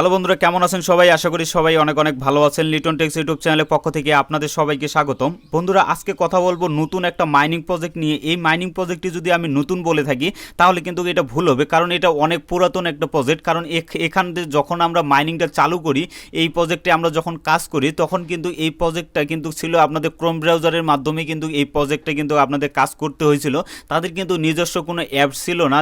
Hello বন্ধুরা, কেমন আছেন সবাই? আশা করি সবাই অনেক অনেক ভালো আছেন। লিটন টেক্স ইউটিউব চ্যানেলের পক্ষ থেকে আপনাদের সবাইকে স্বাগতম। বন্ধুরা, আজকে কথা বলবো নতুন একটা মাইনিং প্রজেক্ট নিয়ে। এই মাইনিং প্রজেক্টটি যদি আমি নতুন বলে থাকি তাহলে কিন্তু এটা ভুল হবে, কারণ এটা অনেক পুরাতন একটা প্রজেক্ট। কারণ এখান থেকে যখন আমরা মাইনিংটা চালু করি, এই প্রজেক্টে আমরা যখন কাজ করি তখন কিন্তু এই প্রজেক্টটা কিন্তু ছিল আপনাদের ক্রোম ব্রাউজারের মাধ্যমে কিন্তু এই প্রজেক্টটা কিন্তু আপনাদের কাজ করতে হয়েছিল। তাদের কিন্তু নিজস্ব কোনো অ্যাপ ছিল না,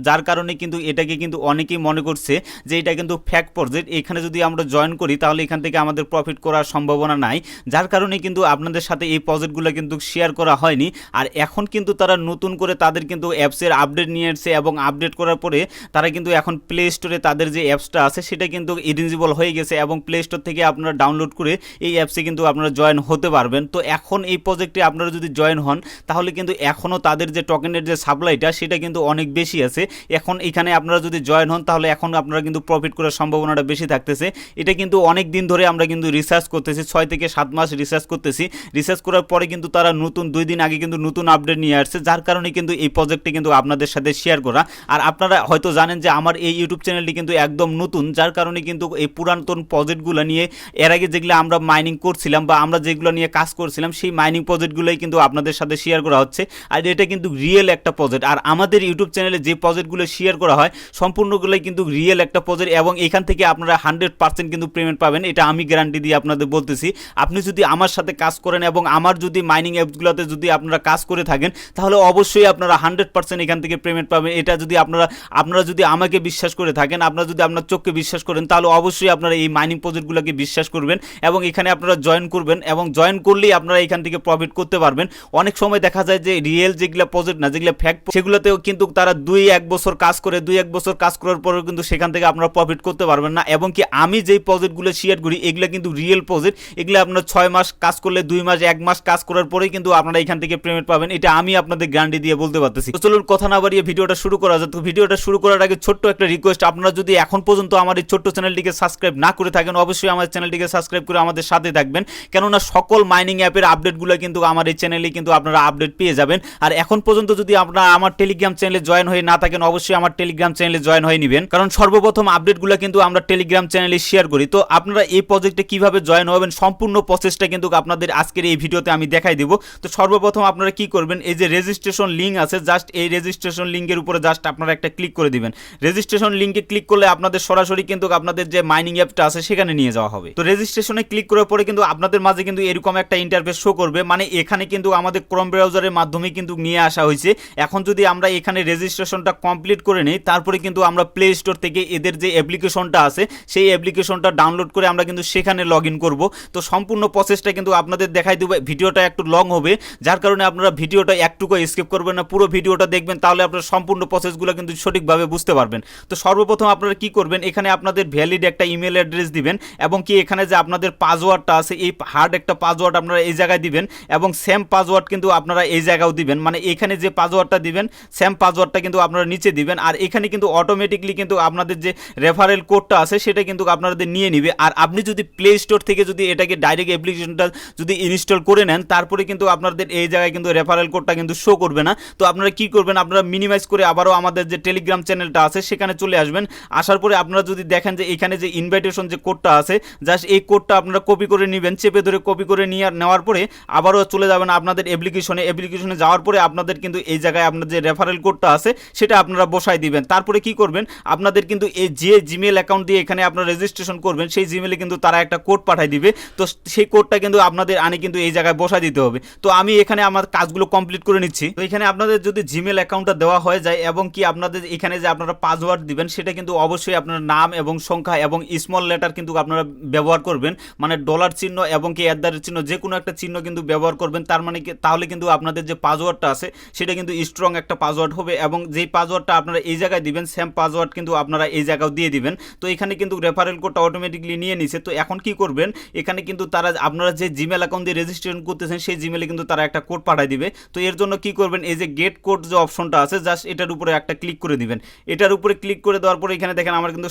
যার কারণে কিন্তু এটাকে কিন্তু অনেকেই মনে করছে যে এটা কিন্তু ফ্যাক প্রজেক্ট। এখানে যদি আমরা জয়েন করি তাহলে এখান থেকে আমাদের প্রফিট করার সম্ভাবনা নাই, যার কারণে কিন্তু আপনাদের সাথে এই প্রজেক্টগুলো কিন্তু শেয়ার করা হয়নি। আর এখন কিন্তু তারা নতুন করে তাদের কিন্তু অ্যাপসের আপডেট নিয়ে এসেছে, এবং আপডেট করার পরে তারা কিন্তু এখন প্লে স্টোরে তাদের যে অ্যাপসটা আছে সেটা কিন্তু এলিজিবল হয়ে গেছে, এবং প্লে স্টোর থেকে আপনারা ডাউনলোড করে এই অ্যাপসে কিন্তু আপনারা জয়েন হতে পারবেন। তো এখন এই প্রজেক্টে আপনারা যদি জয়েন হন তাহলে কিন্তু এখনও তাদের যে টোকেনের যে সাপ্লাইটা সেটা কিন্তু অনেক বেশি আছে। এখন এখানে আপনারা যদি জয়েন হন তাহলে এখন আপনারা কিন্তু প্রফিট করার সম্ভাবনাটা বেশি থাকতেছে। এটা কিন্তু অনেক দিন ধরে আমরা কিন্তু রিসার্চ করতেছি, 6 থেকে 7 মাস রিসার্চ করতেছি। রিসার্চ করার পরে কিন্তু তারা নতুন 2 দিন আগে কিন্তু নতুন আপডেট নিয়ে আসছে, যার কারণে কিন্তু এই প্রজেক্টটি কিন্তু আপনাদের সাথে শেয়ার করা। আর আপনারা হয়তো জানেন যে আমার এই ইউটিউব চ্যানেলটি কিন্তু একদম নতুন, যার কারণে কিন্তু এই পুরাতন প্রজেক্টগুলো নিয়ে এর আগে যেগুলো আমরা মাইনিং করছিলাম বা আমরা যেগুলো নিয়ে কাজ করছিলাম সেই মাইনিং প্রজেক্টগুলোই কিন্তু আপনাদের সাথে শেয়ার করা হচ্ছে। আর এটা কিন্তু রিয়েল একটা প্রজেক্ট। আর আমাদের ইউটিউব চ্যানেলে যে প্রজেক্টগুলো শেয়ার করা হয় সম্পূর্ণগুলোই কিন্তু রিয়েল একটা প্রজেক্ট, এবং এখান থেকে আপনারা 100% কিন্তু পেমেন্ট পাবেন, এটা আমি গ্যারান্টি দিয়ে আপনাদের বলতেছি। আপনি যদি আমার সাথে কাজ করেন এবং আমার যদি মাইনিং অ্যাপসগুলোতে যদি আপনারা কাজ করে থাকেন তাহলে অবশ্যই আপনারা 100% এখান থেকে পেমেন্ট পাবেন। এটা যদি আপনারা যদি আমাকে বিশ্বাস করে থাকেন, আপনারা যদি আপনার চোখকে বিশ্বাস করেন তাহলে অবশ্যই আপনারা এই মাইনিং প্রজেক্টগুলোকে বিশ্বাস করবেন এবং এখানে আপনারা জয়েন করবেন, এবং জয়েন করলেই আপনারা এখান থেকে প্রফিট করতে পারবেন। অনেক সময় দেখা যায় যে রিয়েল যেগুলো প্রজেক্ট না, যেগুলো ফ্যাক, সেগুলোতেও কিন্তু তারা 2-1 বছর কাজ করে, 2-1 বছর কাজ করার পরেও কিন্তু সেখান থেকে আপনারা প্রফিট করতে পারবেন না। এবং কি আমি যেই প্রজেক্টগুলো শেয়ার করি এগুলো কিন্তু রিয়েল প্রজেক্ট। এগুলো আপনার 6 মাস কাজ করলে, 2 মাস, 1 মাস কাজ করার পরেই কিন্তু আপনারা এখান থেকে পেমেন্ট পাবেন, এটা আমি আপনাদের গ্যারান্টি দিয়ে বলতে পারতেছি। তো চলুন কথা না বাড়িয়ে ভিডিওটা শুরু করা যাক। তো ভিডিওটা শুরু করার আগে ছোট্ট একটা রিকোয়েস্ট, আপনারা যদি এখন পর্যন্ত আমার এই ছোট্ট চ্যানেলটিকে সাবস্ক্রাইব না করে থাকেন অবশ্যই আমার চ্যানেলটিকে সাবস্ক্রাইব করে আমাদের সাথে থাকবেন, কেননা সকল মাইনিং অ্যাপের আপডেটগুলো কিন্তু আমার এই চ্যানেলে কিন্তু আপনারা আপডেট পেয়ে যাবেন। আর এখন পর্যন্ত যদি আপনারা আমার টেলিগ্রাম চ্যানেলে জয়েন হয়ে না থাকেন অবশ্যই আমার টেলিগ্রাম চ্যানেলে জয়েন হয়ে নেবেন, কারণ সর্বপ্রথম আপডেটগুলো কিন্তু আমরা টেলিগ্রাম চ্যানেলে শেয়ার করি। তো আপনারা এই প্রজেক্টে কিভাবে জয়েন হবেন সম্পূর্ণ প্রসেসটা কিন্তু আপনাদের আজকের এই ভিডিওতে আমি দেখাই দিব। তো সর্বপ্রথম আপনারা কি করবেন, এই যে রেজিস্ট্রেশন লিঙ্ক আছে, জাস্ট এই রেজিস্ট্রেশন লিঙ্কের উপরে জাস্ট আপনারা একটা ক্লিক করে দিবেন। রেজিস্ট্রেশন লিঙ্কে ক্লিক করলে আপনাদের সরাসরি কিন্তু আপনাদের যে মাইনিং অ্যাপটা আছে সেখানে নিয়ে যাওয়া হবে। তো রেজিস্ট্রেশনে ক্লিক করার পরে কিন্তু আপনাদের মাঝে কিন্তু এরকম একটা ইন্টারফেস শো করবে, মানে এখানে কিন্তু আমাদের ক্রোম ব্রাউজারের মাধ্যমে কিন্তু নিয়ে আসা হয়েছে। এখন যদি আমরা এখানে রেজিস্ট্রেশনটা কমপ্লিট করে নিই তারপরে কিন্তু আমরা প্লে স্টোর থেকে এদের যে অ্যাপ্লিকেশনটা আছে সেই অ্যাপ্লিকেশনটা ডাউনলোড করে আমরা কিন্তু সেখানে লগ ইন করবো। তো সম্পূর্ণ প্রসেসটা কিন্তু আপনাদের দেখাই দেবো। ভিডিওটা একটু লং হবে, যার কারণে আপনারা ভিডিওটা একটুকু স্কিপ করবেন না, পুরো ভিডিওটা দেখবেন, তাহলে আপনারা সম্পূর্ণ প্রসেসগুলো কিন্তু সঠিকভাবে বুঝতে পারবেন। তো সর্বপ্রথম আপনারা কি করবেন, এখানে আপনাদের ভ্যালিড একটা ইমেল অ্যাড্রেস দিবেন, এবং কি এখানে যে আপনাদের পাসওয়ার্ডটা আছে এই হার্ড একটা পাসওয়ার্ড আপনারা এই জায়গায় দিবেন, এবং সেম পাসওয়ার্ড কিন্তু আপনারা এই জায়গাও দিবেন, মানে এখানে যে পাসওয়ার্ডটা দিবেন সেম পাসওয়ার্ডটা কিন্তু আপনারা নিচে দিবেন। আর এখানে কিন্তু অটোমেটিকলি কিন্তু আপনাদের যে রেফারেল কোডটা আছে সেটা কিন্তু আপনাদের নিয়ে নিবে। আর আপনি যদি প্লে স্টোর থেকে যদি এটাকে ডাইরেক্ট অ্যাপ্লিকেশনটা যদি ইনস্টল করে নেন তারপরে কিন্তু আপনাদের এই জায়গায় কিন্তু রেফারেল কোডটা কিন্তু শো করবে না। তো আপনারা কি করবেন, আপনারা মিনিমাইজ করে আবারও আমাদের যে টেলিগ্রাম চ্যানেলটা আছে সেখানে চলে আসবেন। আসার পরে আপনারা যদি দেখেন যে এখানে যে ইনভাইটেশন যে কোডটা আছে জাস্ট এই কোডটা আপনারা কপি করে নেবেন, চেপে ধরে কপি করে নেওয়ার পরে আবারও চলে যাবেন আপনাদের অ্যাপ্লিকেশনে যাওয়ার পরে আপনাদের কিন্তু এই জায়গায় আপনার যে রেফারেল কোডটা আছে সেটা আপনারা বসাই দিবেন। তারপরে কি করবেন, আপনাদের কিন্তু এই যে জিমেল অ্যাকাউন্ট দিয়ে এখানে আপনারা রেজিস্ট্রেশন করবেন সেই জিমেলে কিন্তু তারা একটা কোড পাঠিয়ে দিবে। তো সেই কোডটা কিন্তু আপনাদের আনে কিন্তু এই জায়গায় বসাই দিতে হবে। তো আমি এখানে আমার কাজগুলো কমপ্লিট করে নিচ্ছি। তো এখানে আপনাদের যদি জিমেল অ্যাকাউন্টটা দেওয়া হয়ে যায় এবং কি আপনাদের এখানে যে আপনারা পাসওয়ার্ড দিবেন সেটা কিন্তু অবশ্যই আপনার নাম এবং সংখ্যা এবং স্মল লেটার কিন্তু আপনারা ব্যবহার করবেন, মানে ডলার চিহ্ন এবং কি @ চিহ্ন যে কোনো একটা চিহ্ন কিন্তু ব্যবহার করবেন। তার মানে তাহলে কিন্তু আপনাদের যে পাসওয়ার্ডটা আছে সেটা কিন্তু স্ট্রং একটা পাসওয়ার্ড হবে, এবং যেই পাসওয়ার্ডটা আপনারা এই জায়গায় দিবেন সেম পাসওয়ার্ড কিন্তু আপনারা এই জায়গাও দিয়ে দিবেন। তো এখানে কিন্তু রেফারেল কোডটা অটোমেটিকলি নিয়ে নিছে। তো এখন কি করবেন, এখানে কিন্তু তারা আপনারা যে জিমেল অ্যাকাউন্ট দিয়ে রেজিস্ট্রেশন করতেছেন সেই জিমেলে কিন্তু তারা একটা কোড পাঠিয়ে দিবে। তো এর জন্য কি করবেন, এই যে গেট কোড যে অপশনটা আছে জাস্ট এটার উপরে একটা ক্লিক করে দিবেন। এটার উপরে ক্লিক করে দেওয়ার পরে এখানে দেখেন আমার কিন্তু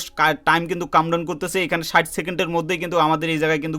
টাইম কিন্তু কাউন্টডাউন করতেছে, এখানে 60 সেকেন্ডের মধ্যেই কিন্তু আমাদের এই জায়গায় কিন্তু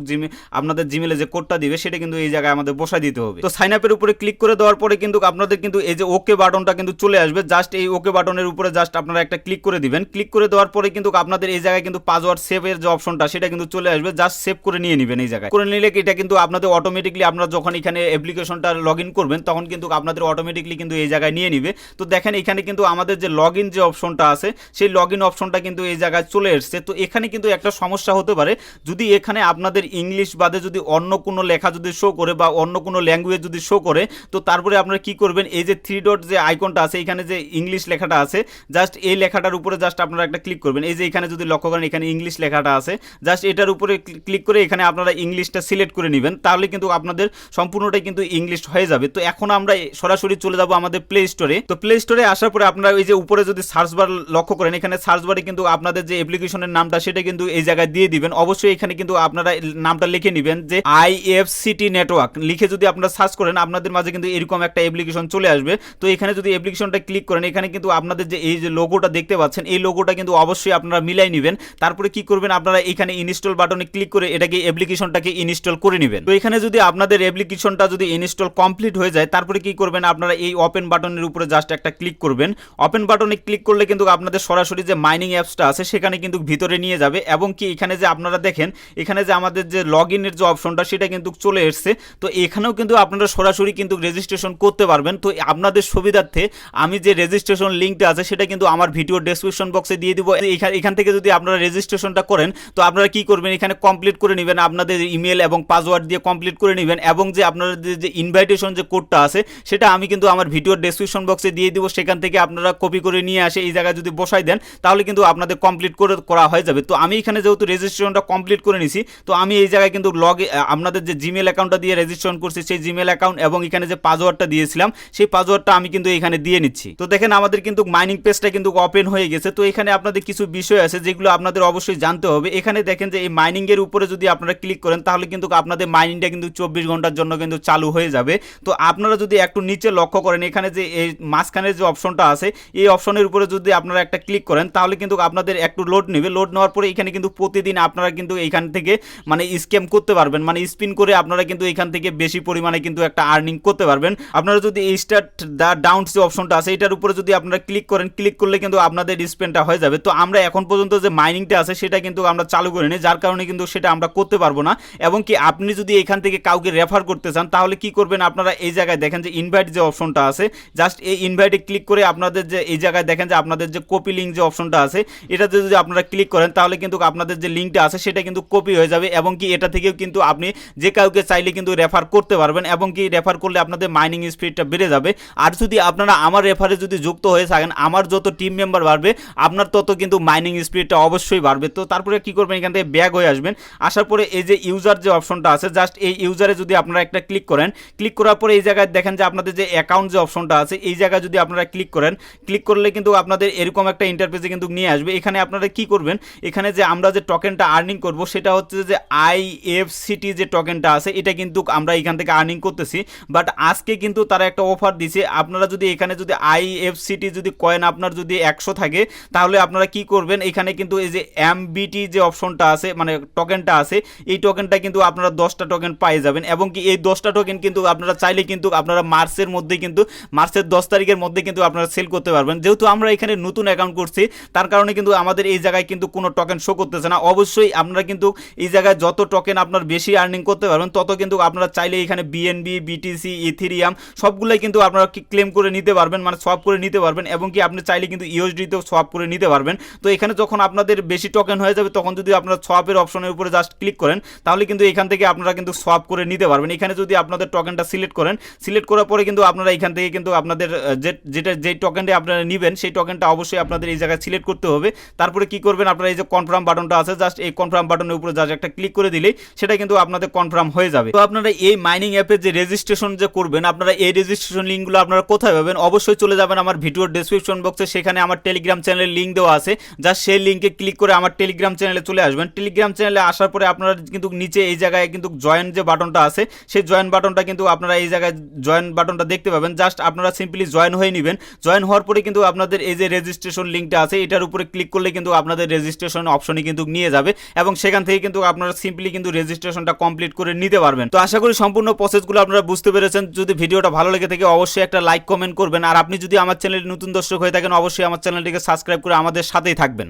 আপনাদের জিমেলে যে কোডটা দিবে সেটা কিন্তু এই জায়গায় আমাদের বসাই দিতে হবে। তো সাইন আপের উপরে ক্লিক করে দেওয়ার পরে কিন্তু আপনাদের কিন্তু এই যে ওকে বাটনটা কিন্তু চলে আসবে, জাস্ট এই ওকে বাটনের উপরে জাস্ট আপনারা একটা ক্লিক করে দিবেন। ক্লিক করে দেওয়ার পরে কিন্তু আপনাদের এই জায়গায় কিন্তু পাসওয়ার্ড সেভের যে অপশনটা সেটা কিন্তু চলে আসবে, জাস্ট সেভ করে নিয়ে নেবেন। এই জায়গায় করে নিলে এটা কিন্তু আপনাদের অটোমেটিকলি আপনারা যখন এখানে অ্যাপ্লিকেশনটা লগ ইন করবেন তখন কিন্তু আপনাদের অটোমেটিকলি কিন্তু এই জায়গায় নিয়ে নিবে। তো দেখেন এখানে কিন্তু আমাদের যে লগ ইন যে অপশনটা আছে সেই লগ ইন অপশনটা কিন্তু এই জায়গায় চলে এসছে। তো এখানে কিন্তু একটা সমস্যা হতে পারে, যদি এখানে আপনাদের ইংলিশ বাদে যদি অন্য কোনো লেখা যদি শো করে বা অন্য কোনো ল্যাঙ্গুয়েজ যদি শো করে, তো তারপরে আপনারা কি করবেন, এই যে 3 ডট যে আইকনটা আছে এখানে যে ইংলিশ লেখাটা আছে জাস্ট এই লেখাটার উপরে জাস্ট আপনারা একটা ক্লিক করবেন। এই যে এখানে যদি লক্ষ্য করেন এখানে ইংলিশ লেখাটা আছে, জাস্ট এটার উপরে ক্লিক করে এখানে আপনারা ইংলিশটা সিলেক্ট করে নেবেন, তাহলে কিন্তু আপনাদের সম্পূর্ণটাই কিন্তু ইংলিশ হয়ে যাবে। তো এখন আমরা সরাসরি চলে যাব আমাদের প্লে স্টোরে। তো প্লে স্টোরে আসার পরে আপনারা এই যে উপরে যদি সার্চ বার লক্ষ্য করেন, এখানে সার্চ বারে কিন্তু আপনাদের যে অ্যাপ্লিকেশনের নামটা সেটা কিন্তু এই জায়গায় দিয়ে দিবেন। অবশ্যই এখানে কিন্তু আপনারা নামটা লিখে নেবেন যে IFCT নেটওয়ার্ক লিখে যদি আপনারা সার্চ করেন আপনাদের মাঝে কিন্তু এরকম একটা অ্যাপ্লিকেশন চলে আসবে। তো এখানে যদি অ্যাপ্লিকেশনটা ক্লিক করেন এখানে কিন্তু আপনাদের যে এই যে লোগোটা দেখতে পাচ্ছেন এই লোগোটা কিন্তু অবশ্যই আপনারা মিলাই নেবেন। তারপরে কি করবেন, আপনারা এখানে ইনস্টল বাটনে ক্লিক করে এটাকে অ্যাপ্লিকেশনটাকে ইনস্টল করে নেবেন। তো এখানে যদি আপনাদের অ্যাপ্লিকেশনটা যদি ইনস্টল কমপ্লিট হয়ে যায় তারপরে কি করবেন, আপনারা এই ওপেন বাটনের উপরে জাস্ট একটা ক্লিক করবেন। ওপেন বাটনে ক্লিক করলে কিন্তু আপনাদের সরাসরি যে মাইনিং অ্যাপসটা আছে সেখানে কিন্তু ভিতরে নিয়ে যাবে, এবং কি এখানে যে আপনারা দেখেন এখানে যে আমাদের যে লগ ইনের যে অপশনটা সেটা কিন্তু চলে এসছে। তো এখানেও কিন্তু আপনারা সরাসরি কিন্তু রেজিস্ট্রেশন করতে পারবেন। তো আপনাদের সুবিধার্থে আমি যে রেজিস্ট্রেশন লিঙ্কটা আছে সেটা কিন্তু আমার ভিডিও ডেসক্রিপশন বক্সে দিয়ে দিব। এখান থেকে যদি আপনারা রেজিস্ট্রেশনটা করেন তো আপনারা কি করবেন, এখানে কমপ্লিট করে নেবেন, আপনাদের ইমেল এবং পাসওয়ার্ড দিয়ে কমপ্লিট করে নেবেন, এবং যে আপনাদের যে ইনভাইটেশন যে কোডটা আছে সেটা আমি কিন্তু আমার ভিডিও ডেসক্রিপশন বক্সে দিয়ে দিব। সেখান থেকে আপনারা কপি করে নিয়ে আসে এই জায়গায় যদি বসাই দেন তাহলে কিন্তু আপনাদের কমপ্লিট করা হয়ে যাবে। তো আমি এখানে যেহেতু রেজিস্ট্রেশনটা কমপ্লিট করে নিছি তো আমি এই জায়গায় কিন্তু আপনাদের যে জিমেল অ্যাকাউন্টটা দিয়ে রেজিস্ট্রেশন করছি সেই জিমেল অ্যাকাউন্ট এবং এখানে যে পাসওয়ার্ডটা দিয়েছিলাম সেই পাসওয়ার্ডটা আমি কিন্তু এখানে দিয়ে নিচ্ছি। তো দেখেন আমাদের কিন্তু মাইনিং পেজটা কিন্তু ওপেন হয়ে গেছে। তো এখানে আপনাদের কিছু বিষয় আছে যেগুলো আপনাদের অবশ্যই জানতে হবে। এখানে দেখেন যে এই মাইনিং এর উপরে যদি আপনারা ক্লিক করেন তাহলে কিন্তু আপনাদের মাইনিংটা কিন্তু 24 ঘন্টার জন্য কিন্তু চালু হয়ে যাবে। তো আপনারা যদি একটু নিচে লক্ষ্য করেন এখানে যে এই মাঝখানের যে অপশনটা আছে এই অপশনের উপরে যদি আপনারা একটা ক্লিক করেন তাহলে কিন্তু আপনাদের একটু লোড নেবে। লোড নেওয়ার পরে এখানে কিন্তু প্রতিদিন আপনারা কিন্তু এইখান থেকে মানে স্ক্যাম করতে পারবেন, মানে স্পিন করে আপনারা কিন্তু এখান থেকে বেশি পরিমাণে কিন্তু একটা আর্নিং করতে পারবেন। আপনারা যদি এই স্টার্ট দা ডাউন যে অপশনটা আছে এটার উপরে যদি আপনারা ক্লিক করেন, ক্লিক করলে কিন্তু আপনাদের স্পেনটা হয়ে যাবে। তো আমরা এখন পর্যন্ত যে মাইনিংটা আছে সেটা কিন্তু আমরা চালু করিনি, যার কারণে কিন্তু সেটা আমরা করতে পারবো না। এবং কি আপনি যদি এখান থেকে কাউকে রেফার করতে চান তাহলে কি করবেন, আপনারা এই জায়গায় দেখেন যে ইনভাইট যে অপশনটা আছে জাস্ট এই ইনভাইটে ক্লিক করে আপনাদের যে এই জায়গায় দেখেন যে আপনাদের যে কপি লিঙ্ক যে অপশনটা আছে এটাতে যদি আপনারা ক্লিক করেন তাহলে কিন্তু আপনাদের যে লিঙ্কটা আছে সেটা কিন্তু কপি হয়ে যাবে, এবং কি এটা থেকেও কিন্তু আপনি যে কাউকে চাইলে কিন্তু রেফার করতে পারবেন, এবং কি রেফার করলে আপনাদের মাইনিং স্পিডটা বেড়ে যাবে। আর যদি আপনারা আমার রেফারে যদি যুক্ত হয়ে থাকেন আমার যত টিম মেম্বার বাড়বে আপনার তত কিন্তু মাইনিং স্পিডটা অবশ্যই বাড়বে। তো তারপরে কি করবেন, এখান থেকে ব্যাক হয়ে আসবেন, আসার পরে এই যে ইউজার যে অপশনটা আছে জাস্ট এই ইউজারে যদি আপনারা একটা ক্লিক করেন, ক্লিক করার পরে এই জায়গায় দেখেন যে আপনাদের যে অ্যাকাউন্ট যে অপশনটা আছে এই জায়গায় যদি আপনারা ক্লিক করেন, ক্লিক করলে কিন্তু আপনাদের এরকম একটা ইন্টারফেসে কিন্তু নিয়ে আসবে। এখানে আপনারা কি করবেন, এখানে যে আমরা যে টোকেনটা আর্নিং করব সেটা হচ্ছে যে IFCT যে টোকেনটা আছে এটা কিন্তু আমরা এখান থেকে আর্নিং করতেছি। বাট আজকে কিন্তু তারা একটা অফার দিছে, আপনারা যদি এখানে যদি IFCT যদি কয়েন আপনার যদি 100 থাকে তাহলে আপনারা কি করবেন, এখানে কিন্তু এই যে MBT যে অপশনটা আছে মানে টোকেনটা আছে এই টোকেনটা কিন্তু আপনারা 10টা টোকেন পেয়ে যাবেন, এবং কি এই 10টা টোকেন কিন্তু আপনারা চাইলে কিন্তু আপনারা মার্চের মধ্যে কিন্তু মার্চের 10 তারিখের মধ্যে কিন্তু আপনারা সেল করতে পারবেন। যেহেতু আমরা এখানে নতুন অ্যাকাউন্ট করছি তার কারণে কিন্তু আমাদের এই জায়গায় কিন্তু কোনো টোকেন শো করতেছে না। অবশ্যই আপনারা কিন্তু এই জায়গায় যত টোকেন আপনার বেশি আর্নিং করতে পারবেন তত কিন্তু আপনারা চাইলে এখানে BNB BTC ইথেরিয়াম সবগুলাই কিন্তু আপনারা ক্লেম করে নিতে পারবেন, মানে সোয়াপ করে নিতে পারবেন, এবং কি আপনি চাইলে কিন্তু USD তেও সোয়াপ করে নিতে পারবেন। তো এখানে যখন আপনাদের বেশি টোকেন হয়ে যাবে তখন যদি আপনারা সোয়াপের অপশনের উপরে জাস্ট ক্লিক করেন তাহলে কিন্তু এখান থেকে আপনারা কিন্তু সোয়াপ করে নিতে পারবেন। এখানে যদি আপনাদের টোকেনটা সিলেক্ট করেন, সিলেক্ট করার পরে কিন্তু আপনারা এখান থেকে কিন্তু আপনাদের যেই টোকেনটা আপনারা নেবেন সেই টোকেনটা অবশ্যই আপনাদের এই জায়গায় সিলেক্ট করতে হবে। তারপরে কি করবেন, আপনারা এই যে কনফার্ম বাটনটা আছে জাস্ট এই কনফার্ম বাটনের উপরে জাস্ট একটা ক্লিক করে দিলেই সেটা কিন্তু আপনাদের কনফার্ম হয়ে যাবে। তো আপনারা এই মাইনিং অ্যাপে যে রেজিস্ট্রেশন যে করবেন আপনারা এই রেজিস্ট্রেশন লিঙ্কগুলো আপনারা কোথায় পাবেন, অবশ্যই চলে যাবেন আমার ভিডিওর ডেসক্রিপশন বক্সে, সেখানে আমার টেলিগ্রাম চ্যানেলের লিঙ্ক দেওয়া আছে, জাস্ট সেই লিঙ্কে ক্লিক করে আমার টেলিগ্রাম চ্যানেলে চলে আসবেন। টেলিগ্রাম চ্যানেলে আসার পরে আপনারা কিন্তু নিচে এই জায়গায় কিন্তু জয়েন যে বাটনটা আছে সেই জয়েন বাটনটা কিন্তু আপনারা এই জায়গায় জয়েন বাটনটা দেখতে পাবেন, জাস্ট আপনারা সিম্পলি জয়েন হয়ে নেবেন। জয়েন হওয়ার পরে কিন্তু আপনাদের এই যে রেজিস্ট্রেশন লিঙ্কটা আছে এটার উপরে ক্লিক করলে কিন্তু আপনাদের রেজিস্ট্রেশন অপশনে কিন্তু নিয়ে যাবে, এবং সেখান থেকে কিন্তু আপনারা সিম্পলি কিন্তু রেজিস্ট্রেশনটা কমপ্লিট করে নিতে পারবেন। তো আশা করি সম্পূর্ণ প্রসেসগুলো আপনারা বুঝতে পেরেছেন। যদি ভিডিওটা ভালো লেগে থাকে অবশ্যই একটা লাইক কমেন্ট করবেন, আর আপনি যদি আমার চ্যানেলে নতুন দর্শক হয়ে থাকেন অবশ্যই আমার চ্যানেলটিকে সাবস্ক্রাইব করে আমাদের সাথেই থাকবেন।